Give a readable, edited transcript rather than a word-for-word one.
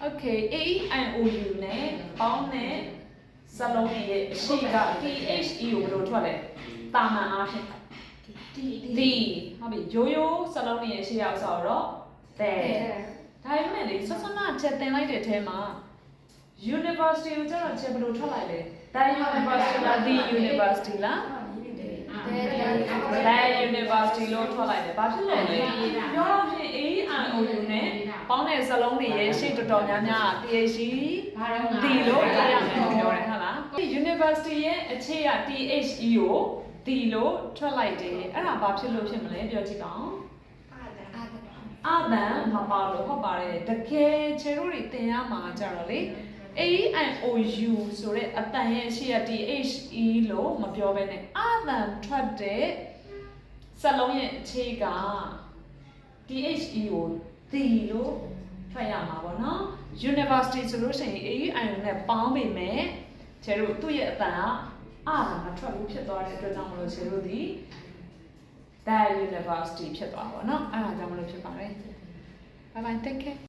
Okay A I O U နဲ့ပေါင်းတဲ့စလုံးရဲ့အရှိက THE ကိုဘယ်လိုထွက်လဲတာမန်အားဖြင့် D ဟုတ်ပြီရိုးရိုးစလုံးရဲ့အရှိရောက်ဆိုတော့ there ဒါပေမဲ့လေဆွမ်းနာချက်တင်လိုက်တဲ့အဲမှာ University ကိုကျတော့ချက်ဘယ်လိုထွက်လိုက်လဲ That University လား The University လား That University လို့ထွက်လိုက်တယ်ဘာဖြစ်လို့လဲပြောတော့ဖြင့် A I O U နဲ့ပေါင်းတဲ့စလုံးတွေရဲ့ရှေ့တော်တော်များများ THE D လို့ပြောရမယ်ပြောတယ်ဟုတ်လား University ရဲ့အခြေက THE ကို D လို့ထွက်လိုက်တယ်အဲ့ဒါဘာဖြစ်လို့ဖြစ်မလဲပြောကြည့်ပါဦးအာသံမပါလို့ဟုတ်ပါတယ်တကယ်ခြေတို့တွေသင်ရမှာကြတော့လေ A I O U ဆိုတဲ့အတန်ရဲ့ရှေ့က THE လို့မပြောဘဲနဲ့အာသံထွက်တဲ့စလုံးရဲ့အခြေက THE ကို D လို့ထွက်ရမှာပေါ့နော် University ဆိုလို့ရှိရင် A I O နဲ့ပေါင်းပေမဲ့ခြေတို့သူ့ရဲ့အတန်ကအာသံမထွက်ဘူးဖြစ်သွားတဲ့အတွက်ကြောင့်မလို့ခြေတို့ဒီ That University ဖြစ်သွားပါတော့เนาะအဲ့ဒါကြောင့်မလို့ဖြစ်ပါတယ် Bye bye take care